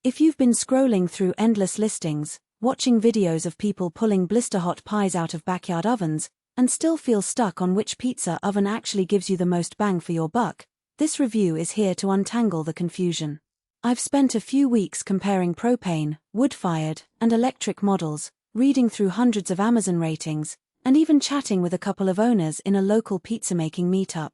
If you've been scrolling through endless listings, watching videos of people pulling blister-hot pies out of backyard ovens, and still feel stuck on which pizza oven actually gives you the most bang for your buck, this review is here to untangle the confusion. I've spent a few weeks comparing propane, wood-fired, and electric models, reading through hundreds of Amazon ratings, and even chatting with a couple of owners in a local pizza-making meetup.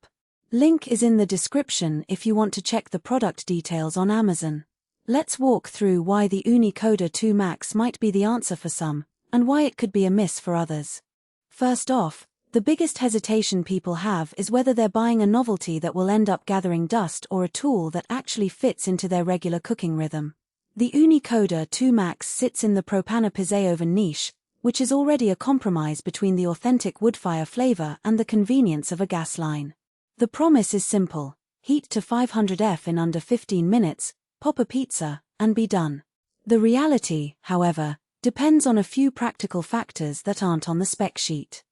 Link is in the description if you want to check the product details on Amazon. Let's walk through why the Ooni Koda 2 Max might be the answer for some, and why it could be a miss for others. First off, the biggest hesitation people have is whether they're buying a novelty that will end up gathering dust or a tool that actually fits into their regular cooking rhythm. The Ooni Koda 2 Max sits in the Propane pizza oven niche, which is already a compromise between the authentic woodfire flavor and the convenience of a gas line. The promise is simple: heat to 500 F in under 15 minutes, pop a pizza, and be done. The reality, however, depends on a few practical factors that aren't on the spec sheet.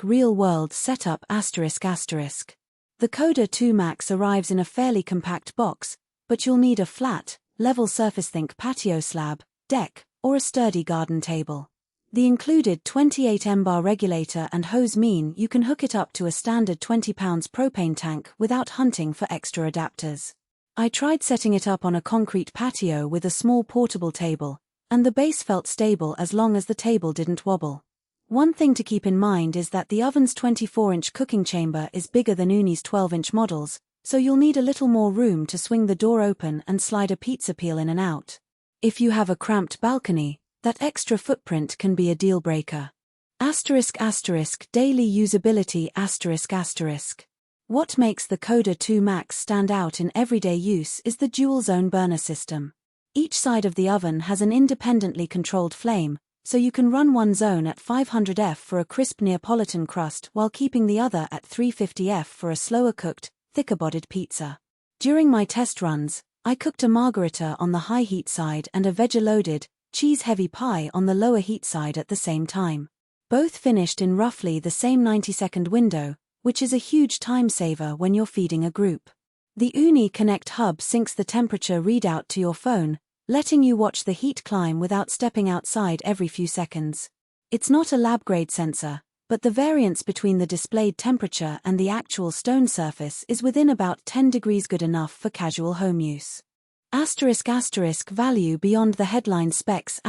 Real-world setup ***. The Koda 2 Max arrives in a fairly compact box, but you'll need a flat, level surface, think patio slab, deck, or a sturdy garden table. The included 28 mBar regulator and hose mean you can hook it up to a standard 20 pounds propane tank without hunting for extra adapters. I tried setting it up on a concrete patio with a small portable table, and the base felt stable as long as the table didn't wobble. One thing to keep in mind is that the oven's 24-inch cooking chamber is bigger than Ooni's 12-inch models, so you'll need a little more room to swing the door open and slide a pizza peel in and out. If you have a cramped balcony, that extra footprint can be a deal breaker. Daily usability. What makes the Koda 2 Max stand out in everyday use is the dual-zone burner system. Each side of the oven has an independently controlled flame, so you can run one zone at 500 F for a crisp Neapolitan crust while keeping the other at 350 F for a slower-cooked, thicker-bodied pizza. During my test runs, I cooked a margherita on the high heat side and a veggie-loaded, cheese-heavy pie on the lower heat side at the same time. Both finished in roughly the same 90-second window, which is a huge time saver when you're feeding a group. The Ooni Connect hub syncs the temperature readout to your phone, letting you watch the heat climb without stepping outside every few seconds. It's not a lab-grade sensor, but the variance between the displayed temperature and the actual stone surface is within about 10 degrees, good enough for casual home use. Value beyond the headline specs.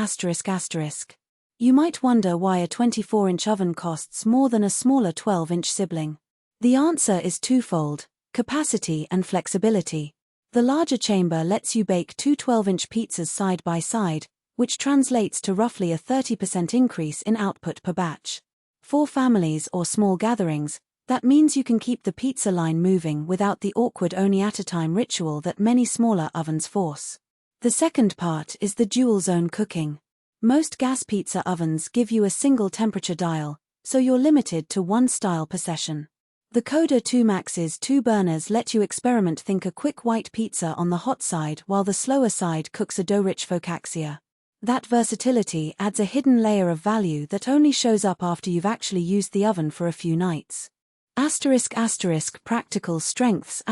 You might wonder why a 24-inch oven costs more than a smaller 12-inch sibling. The answer is twofold: capacity and flexibility. The larger chamber lets you bake two 12-inch pizzas side by side, which translates to roughly a 30% increase in output per batch. For families or small gatherings, that means you can keep the pizza line moving without the awkward only-at-a-time ritual that many smaller ovens force. The second part is the dual-zone cooking. Most gas pizza ovens give you a single temperature dial, so you're limited to one style per session. The Koda 2 Max's two burners let you experiment. Think a quick white pizza on the hot side while the slower side cooks a dough-rich focaccia. That versatility adds a hidden layer of value that only shows up after you've actually used the oven for a few nights. Practical strengths.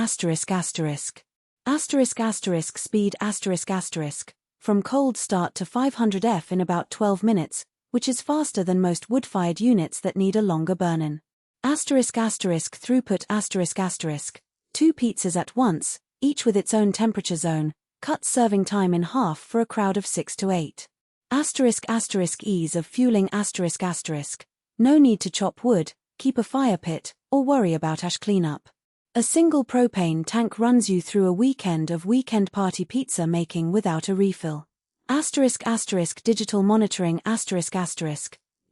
Speed. From cold start to 500 F in about 12 minutes, which is faster than most wood-fired units that need a longer burn-in. Throughput. Two pizzas at once, each with its own temperature zone, cuts serving time in half for a crowd of 6 to 8. Ease of fueling. No need to chop wood, keep a fire pit, or worry about ash cleanup. A single propane tank runs you through a weekend of weekend party pizza making without a refill. Digital monitoring.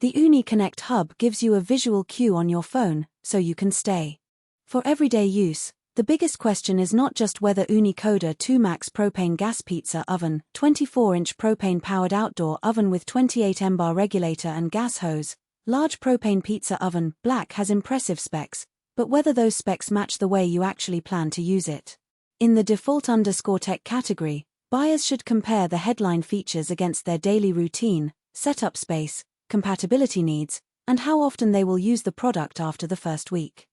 The Ooni Connect hub gives you a visual cue on your phone, so you can stay. For everyday use, the biggest question is not just whether Ooni Koda 2 Max propane gas pizza oven, 24-inch propane-powered outdoor oven with 28 mBar regulator and gas hose, large propane pizza oven, black has impressive specs, but whether those specs match the way you actually plan to use it. In the default_tech category, buyers should compare the headline features against their daily routine, setup space, compatibility needs, and how often they will use the product after the first week.